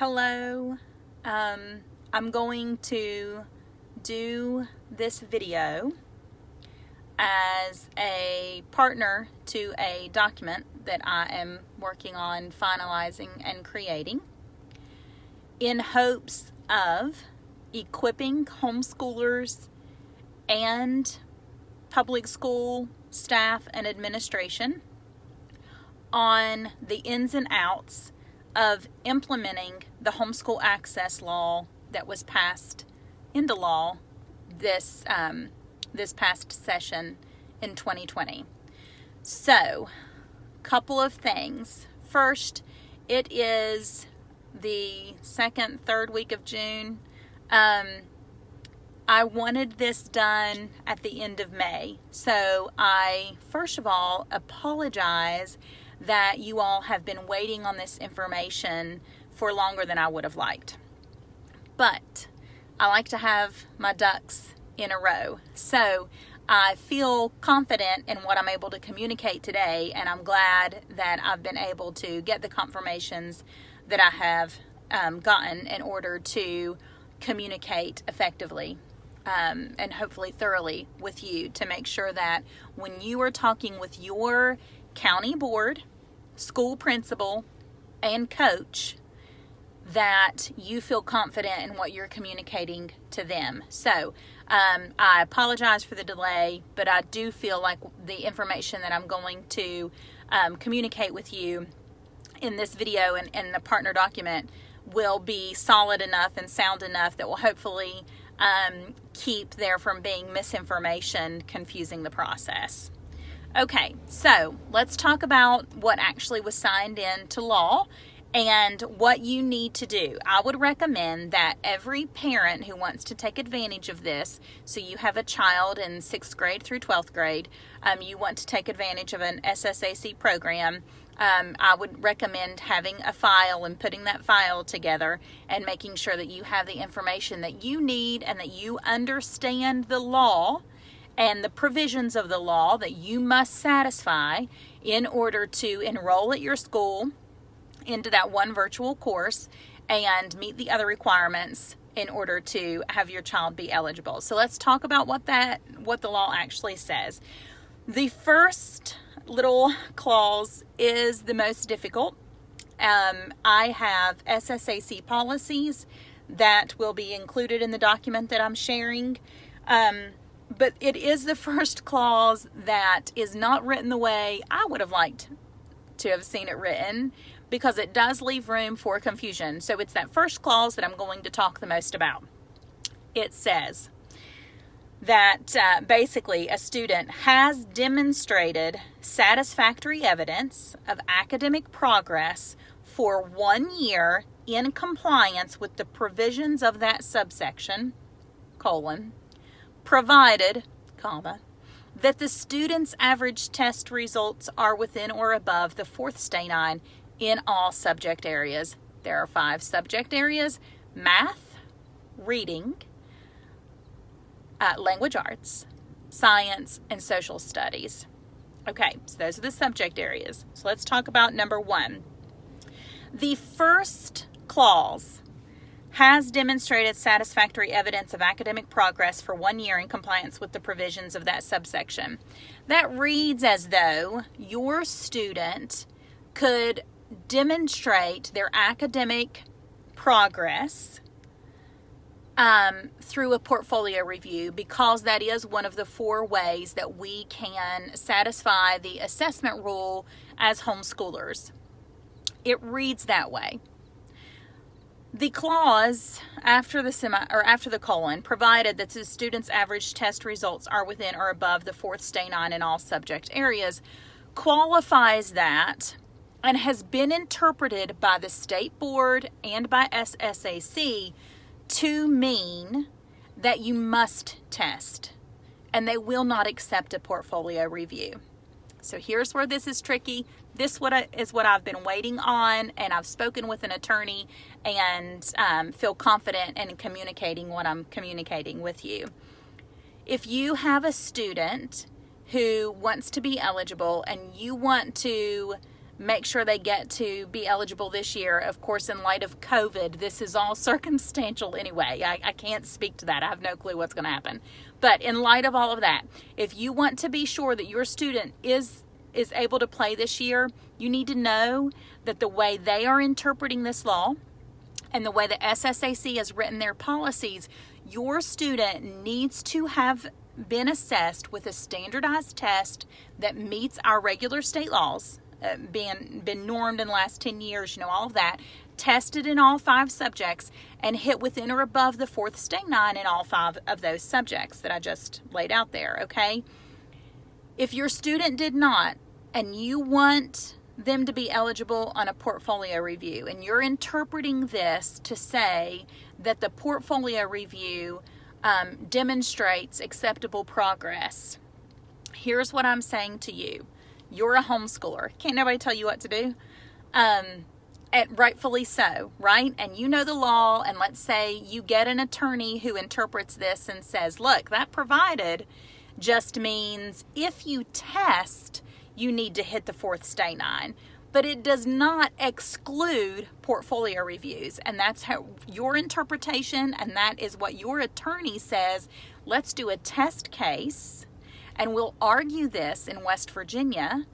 Hello, I'm going to do this video as a partner to a document that I am working on finalizing and creating in hopes of equipping homeschoolers and public school staff and administration on the ins and outs of implementing the homeschool access law that was passed into law this past session in 2020. So, couple of things. First, it is the third week of June. I wanted this done at the end of May. So I, first of all, apologize that you all have been waiting on this information for longer than I would have liked. But I like to have my ducks in a row. So I feel confident in what I'm able to communicate today, and I'm glad that I've been able to get the confirmations that I have gotten in order to communicate effectively and hopefully thoroughly with you, to make sure that when you are talking with your county board, school principal, and coach, that you feel confident in what you're communicating to them. So I apologize for the delay, but I do feel like the information that I'm going to communicate with you in this video and the partner document will be solid enough and sound enough that will hopefully keep there from being misinformation confusing the process. Okay, so let's talk about what actually was signed into law and what you need to do. I would recommend that every parent who wants to take advantage of this, so you have a child in 6th grade through 12th grade, you want to take advantage of an SSAC program, I would recommend having a file and putting that file together and making sure that you have the information that you need and that you understand the law and the provisions of the law that you must satisfy in order to enroll at your school into that one virtual course and meet the other requirements in order to have your child be eligible. So let's talk about what the law actually says. The first little clause is the most difficult. I have SSAC policies that will be included in the document that I'm sharing. But it is the first clause that is not written the way I would have liked to have seen it written, because it does leave room for confusion. So it's that first clause that I'm going to talk the most about. It says that basically a student has demonstrated satisfactory evidence of academic progress for 1 year in compliance with the provisions of that subsection, provided, that the student's average test results are within or above the 4th stay-9 in all subject areas. There are 5 subject areas: math, reading, language arts, science, and social studies. Okay, so those are the subject areas. So let's talk about number 1. The first clause, has demonstrated satisfactory evidence of academic progress for 1 year in compliance with the provisions of that subsection. That reads as though your student could demonstrate their academic progress through a portfolio review, because that is one of the 4 ways that we can satisfy the assessment rule as homeschoolers. It reads that way. The clause after the colon, provided that the student's average test results are within or above the 4th stay-9 in all subject areas, qualifies that and has been interpreted by the state board and by SSAC to mean that you must test, and they will not accept a portfolio review. So here's where this is tricky. This is what I've been waiting on, and I've spoken with an attorney and feel confident in communicating what I'm communicating with you. If you have a student who wants to be eligible and you want to make sure they get to be eligible this year. Of course, in light of COVID, this is all circumstantial anyway. I can't speak to that. I have no clue what's going to happen. But in light of all of that, if you want to be sure that your student is able to play this year, you need to know that the way they are interpreting this law and the way the SSAC has written their policies, your student needs to have been assessed with a standardized test that meets our regular state laws, been normed in the last 10 years, all of that, tested in all 5 subjects, and hit within or above the 4th state 9 in all 5 of those subjects that I just laid out there, okay? If your student did not, and you want them to be eligible on a portfolio review, and you're interpreting this to say that the portfolio review demonstrates acceptable progress, here's what I'm saying to you. You're a homeschooler. Can't nobody tell you what to do. And rightfully so, right? And you know the law, and let's say you get an attorney who interprets this and says, look, that provided just means if you test, you need to hit the 4th state 9. But it does not exclude portfolio reviews. And that's how your interpretation, and that is what your attorney says. Let's do a test case, and we'll argue this in West Virginia.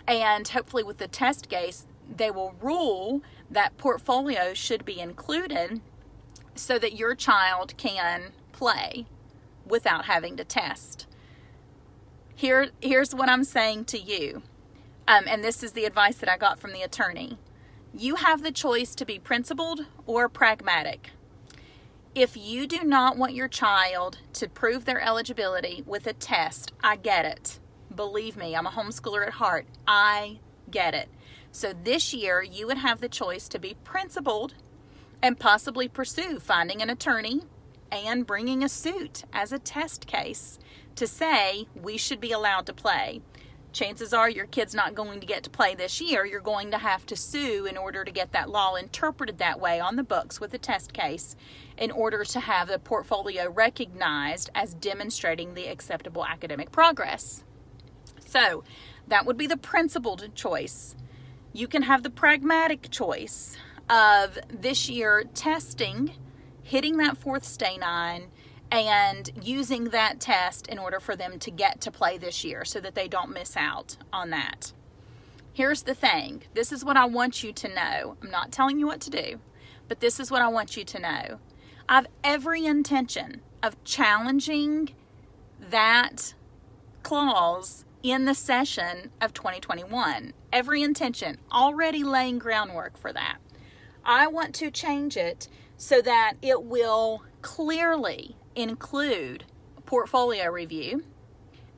And hopefully with the test case, they will rule that portfolio should be included so that your child can play without having to test. Here's what I'm saying to you. And this is the advice that I got from the attorney. You have the choice to be principled or pragmatic. If you do not want your child to prove their eligibility with a test, I get it. Believe me, I'm a homeschooler at heart. I get it. So this year, you would have the choice to be principled and possibly pursue finding an attorney and bringing a suit as a test case to say we should be allowed to play. Chances are your kid's not going to get to play this year. You're going to have to sue in order to get that law interpreted that way on the books with a test case in order to have the portfolio recognized as demonstrating the acceptable academic progress. So that would be the principled choice. You can have the pragmatic choice of this year testing, hitting that 4th state 9, and using that test in order for them to get to play this year so that they don't miss out on that. Here's the thing. This is what I want you to know. I'm not telling you what to do, but this is what I want you to know. I have every intention of challenging that clause in the session of 2021. Every intention, already laying groundwork for that. I want to change it so that it will clearly include portfolio review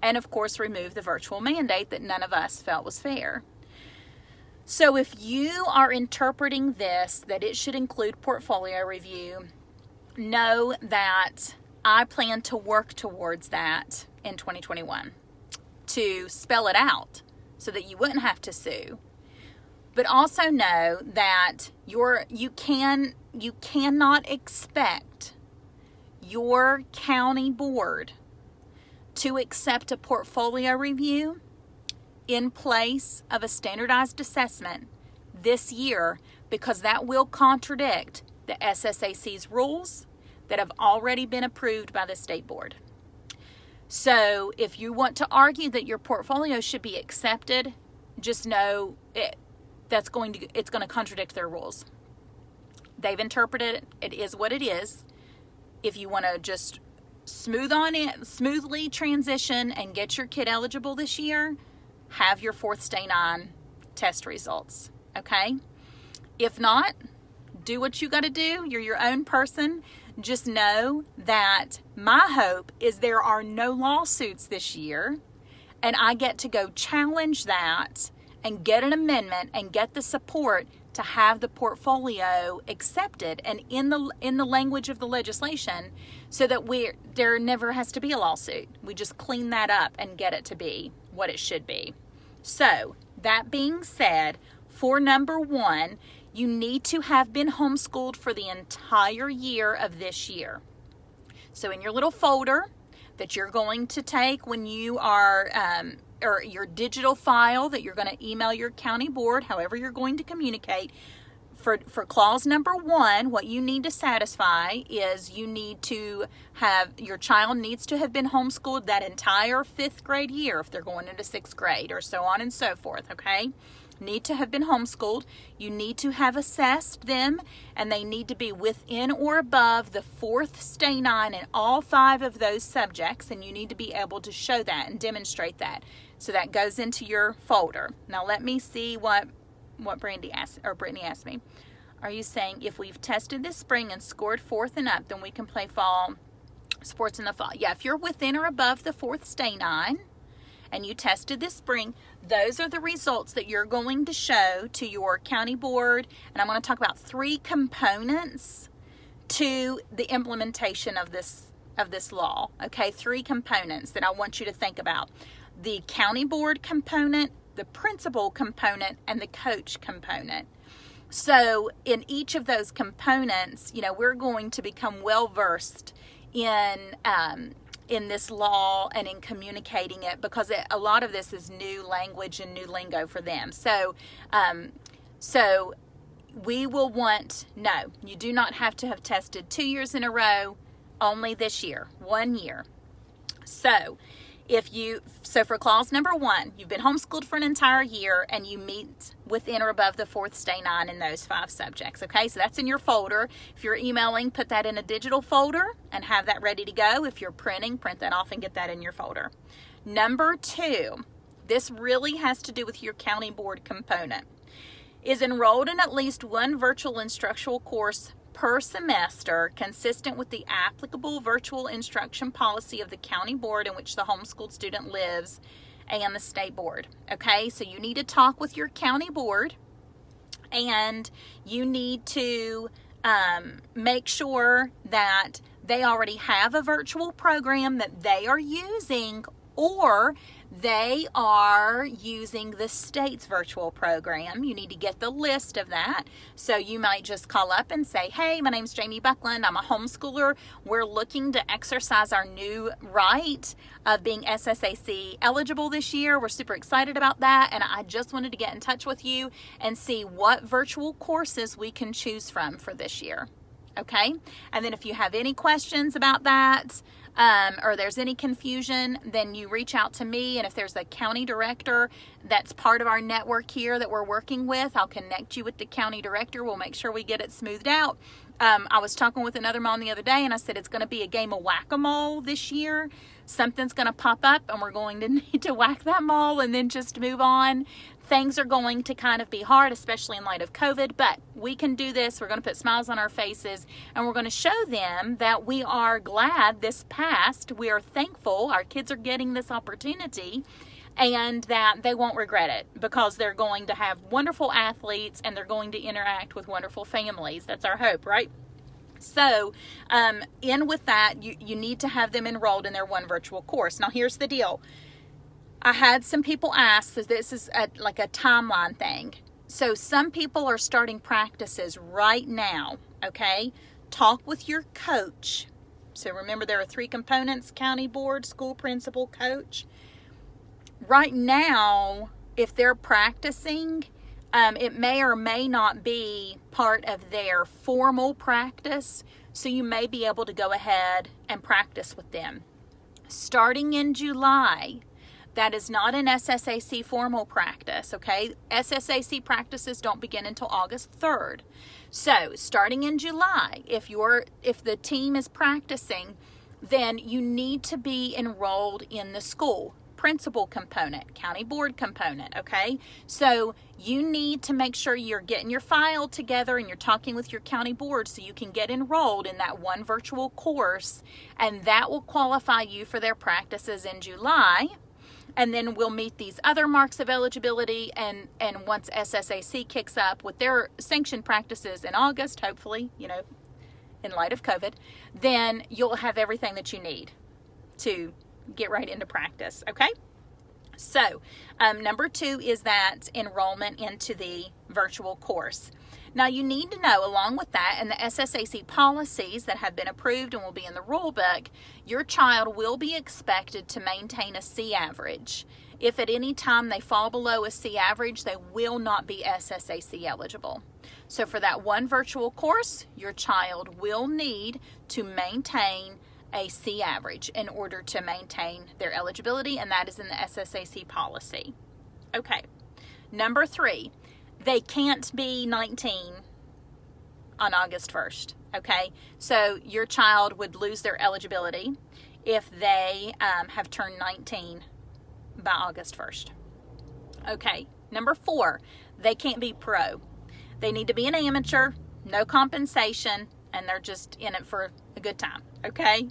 and, of course, remove the virtual mandate that none of us felt was fair. So if you are interpreting this, that it should include portfolio review, know that I plan to work towards that in 2021 to spell it out so that you wouldn't have to sue. But also know that you cannot expect your county board to accept a portfolio review in place of a standardized assessment this year, because that will contradict the SSAC's rules that have already been approved by the state board. So if you want to argue that your portfolio should be accepted, just know it's going to contradict their rules. They've interpreted it. It is what it is. If you want to just smoothly transition and get your kid eligible this year, have your 4th state 9 test results, okay? If not, do what you got to do. You're your own person. Just know that my hope is there are no lawsuits this year, and I get to go challenge that and get an amendment and get the support to have the portfolio accepted and in the language of the legislation, so that there never has to be a lawsuit. We just clean that up and get it to be what it should be. So that being said, for number 1, you need to have been homeschooled for the entire year of this year. So in your little folder that you're going to take when you are or your digital file that you're going to email your county board, however you're going to communicate. For clause number 1, what you need to satisfy is you need to have, your child needs to have been homeschooled that entire 5th grade year if they're going into 6th grade, or so on and so forth, okay? Need to have been homeschooled. You need to have assessed them, and they need to be within or above the 4th stay 9 in all 5 of those subjects, and you need to be able to show that and demonstrate that. So that goes into your folder. Now let me see what Brittany asked me. Are you saying if we've tested this spring and scored 4th and up, then we can play fall sports in the fall? Yeah, if you're within or above the 4th stay 9 and you tested this spring, those are the results that you're going to show to your county board. And I'm going to talk about 3 components to the implementation of this law. Okay, 3 components that I want you to think about: the county board component, the principal component, and the coach component. So in each of those components, we're going to become well versed in this law and in communicating it, because a lot of this is new language and new lingo for them. So we will no, you do not have to have tested 2 years in a row, only this year, 1 year. So for clause number 1, you've been homeschooled for an entire year and you meet within or above the 4th stay 9 in those 5 subjects. Okay, so that's in your folder. If you're emailing, put that in a digital folder and have that ready to go. If you're printing, print that off and get that in your folder. Number 2, this really has to do with your county board component. Is enrolled in at least one virtual instructional course per semester, consistent with the applicable virtual instruction policy of the county board in which the homeschooled student lives and the state board. Okay, so you need to talk with your county board, and you need to make sure that they already have a virtual program that they are using, or they are using the state's virtual program. You need to get the list of that. So you might just call up and say, hey, my name's Jamie Buckland. I'm a homeschooler. We're looking to exercise our new right of being SSAC eligible this year. We're super excited about that. And I just wanted to get in touch with you and see what virtual courses we can choose from for this year. Okay? And then if you have any questions about that, or there's any confusion, then you reach out to me. And if there's a county director that's part of our network here that we're working with, I'll connect you with the county director. We'll make sure we get it smoothed out. I was talking with another mom the other day, and I said it's going to be a game of whack-a-mole this year. Something's going to pop up, and we're going to need to whack that mole and then just move on. Things are going to kind of be hard, especially in light of COVID, but we can do this. We're going to put smiles on our faces, and we're going to show them that we are glad this passed. We are thankful our kids are getting this opportunity, and that they won't regret it, because they're going to have wonderful athletes and they're going to interact with wonderful families. That's our hope, right? So in with that, you need to have them enrolled in their one virtual course. Now here's the deal. I had some people ask, so this is like a timeline thing. So some people are starting practices right now, okay? Talk with your coach. So remember, there are 3 components: county board, school principal, coach. Right now, if they're practicing, it may or may not be part of their formal practice, so you may be able to go ahead and practice with them. Starting in July, that is not an SSAC formal practice, okay? SSAC practices don't begin until August 3rd. So starting in July, if the team is practicing, then you need to be enrolled in the school principal component, county board component, okay? So you need to make sure you're getting your file together and you're talking with your county board so you can get enrolled in that one virtual course, and that will qualify you for their practices in July. And then we'll meet these other marks of eligibility, and once SSAC kicks up with their sanctioned practices in August, hopefully, in light of COVID, then you'll have everything that you need to get right into practice, okay? So, number 2 is that enrollment into the virtual course. Now, you need to know, along with that, and the SSAC policies that have been approved and will be in the rule book, your child will be expected to maintain a C average If at any time they fall below a C average, they will not be SSAC eligible. So for that one virtual course, your child will need to maintain a C average in order to maintain their eligibility, and that is in the SSAC policy. Okay, number 3, they can't be 19 on August 1st, okay? So your child would lose their eligibility if they have turned 19 by August 1st. Okay, number 4, they can't be pro. They need to be an amateur, no compensation, and they're just in it for a good time, okay?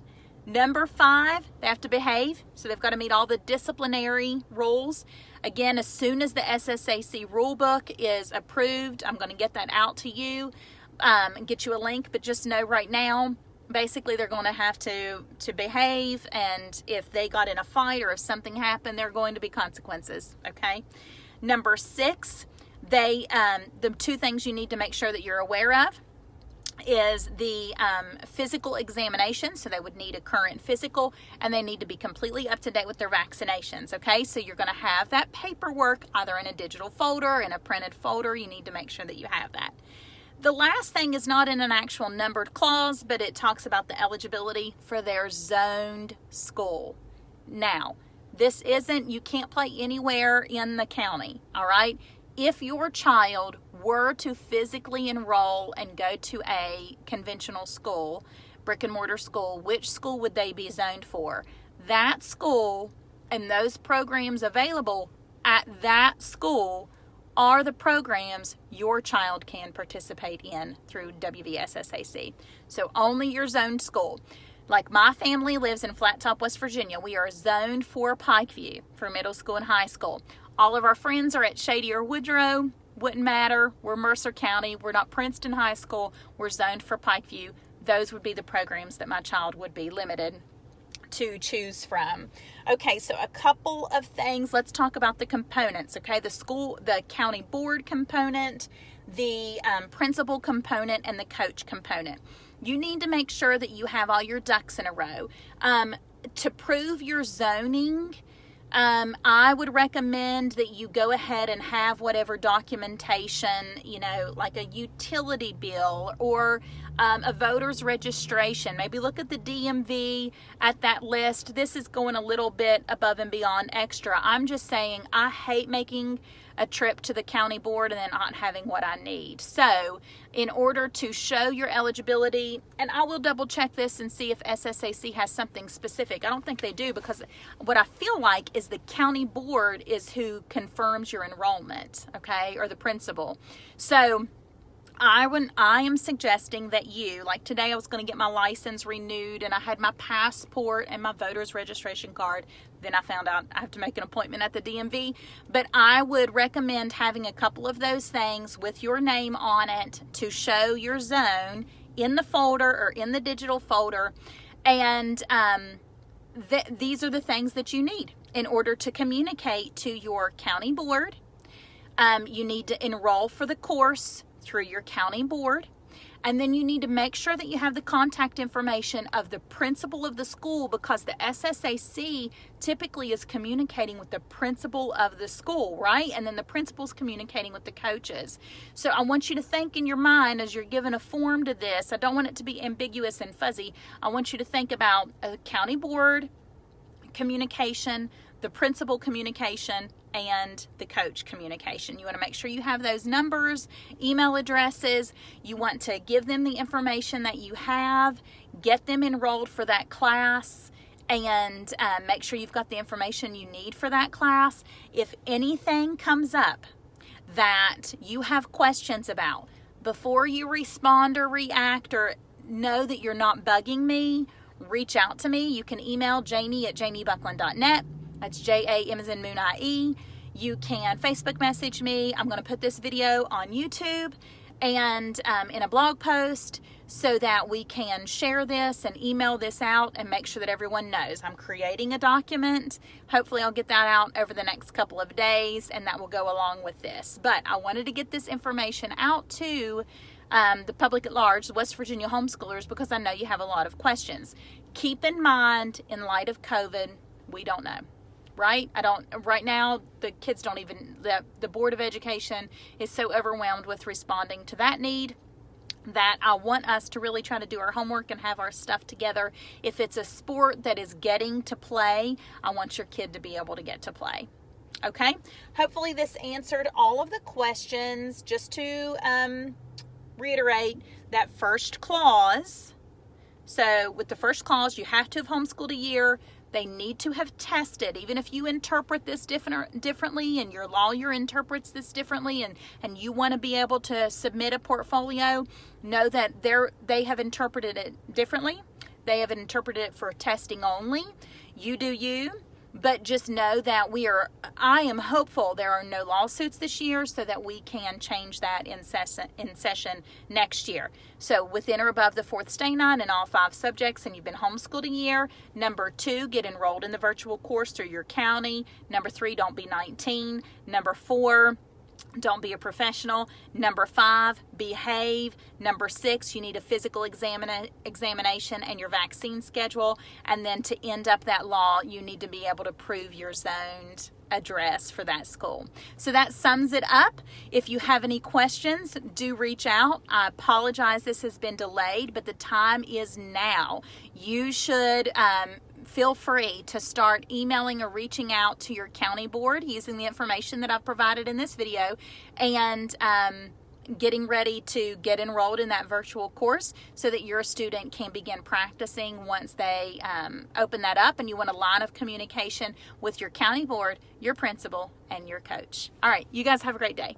Number 5, they have to behave, so they've got to meet all the disciplinary rules. Again, as soon as the SSAC rule book is approved, I'm going to get that out to you and get you a link, but just know right now, basically they're going to have to behave, and if they got in a fight or if something happened, there are going to be consequences, okay? Number 6, the 2 things you need to make sure that you're aware of is the physical examination. So they would need a current physical, and they need to be completely up to date with their vaccinations, okay? So you're going to have that paperwork either in a digital folder, in a printed folder. You need to make sure that you have that. The last thing is not in an actual numbered clause, but it talks about the eligibility for their zoned school. Now, this isn't, you can't play anywhere in the county, all right? If your child were to physically enroll and go to a conventional school, brick and mortar school, which school would they be zoned for? That school and those programs available at that school are the programs your child can participate in through WVSSAC. So only your zoned school. Like my family lives in Flat Top, West Virginia. We are zoned for Pikeview for middle school and high school. All of our friends are at Shady or Woodrow. Wouldn't matter. We're Mercer County. We're not Princeton High School. We're zoned for Pikeview. Those would be the programs that my child would be limited to choose from. Okay, so a couple of things. Let's talk about the components, okay? The county board component, the principal component, and the coach component. You need to make sure that you have all your ducks in a row. To prove your zoning, I would recommend that you go ahead and have whatever documentation, like a utility bill or a voter's registration. Maybe look at the DMV at that list. This is going a little bit above and beyond extra. I'm just saying I hate making a trip to the county board and then not having what I need. So in order to show your eligibility, and I will double check this and see if SSAC has something specific. I don't think they do, because what I feel like is the county board is who confirms your enrollment, okay, or the principal. So I am suggesting that you, like today I was going to get my license renewed and I had my passport and my voter's registration card. Then I found out I have to make an appointment at the DMV. But I would recommend having a couple of those things with your name on it to show your zone in the folder or in the digital folder. And these are the things that you need in order to communicate to your county board. You need to enroll for the course through your county board, and then you need to make sure that you have the contact information of the principal of the school, because the SSAC typically is communicating with the principal of the school, right? And then the principal's communicating with the coaches. So I want you to think in your mind as you're given a form to this. I don't want it to be ambiguous and fuzzy. I want you to think about a county board communication, the principal communication, and the coach communication. You want to make sure you have those numbers, email addresses. You want to give them the information that you have, get them enrolled for that class, and make sure you've got the information you need for that class. If anything comes up that you have questions about, before you respond or react or know that you're not bugging me, reach out to me. You can email jamie@jamiebuckland.net. That's J-A-M as in Moon I-E. You can Facebook message me. I'm going to put this video on YouTube and in a blog post so that we can share this and email this out and make sure that everyone knows. I'm creating a document. Hopefully I'll get that out over the next couple of days, and that will go along with this. But I wanted to get this information out to the public at large, the West Virginia homeschoolers, because I know you have a lot of questions. Keep in mind, in light of COVID, we don't know. right? Right now, the kids don't even, the Board of Education is so overwhelmed with responding to that need that I want us to really try to do our homework and have our stuff together. If it's a sport that is getting to play, I want your kid to be able to get to play. Okay? Hopefully this answered all of the questions. Just to reiterate that first clause. So with the first clause, you have to have homeschooled a year. They need to have tested, even if you interpret this differently and your lawyer interprets this differently, and you want to be able to submit a portfolio, know that they have interpreted it differently. They have interpreted it for testing only. You do you. But just know that I am hopeful there are no lawsuits this year so that we can change that in session next year. So within or above the 4th stay night in all 5 subjects and you've been homeschooled a year. Number 2, get enrolled in the virtual course through your county. Number 3, don't be 19. Number 4, don't be a professional. Number 5, behave. Number 6, you need a physical examination and your vaccine schedule. And then to end up that law, you need to be able to prove your zoned address for that school. So that sums it up. If you have any questions, do reach out. I apologize this has been delayed, but the time is now. You should feel free to start emailing or reaching out to your county board using the information that I've provided in this video and getting ready to get enrolled in that virtual course so that your student can begin practicing once they open that up, and you want a line of communication with your county board, your principal, and your coach. All right, you guys have a great day.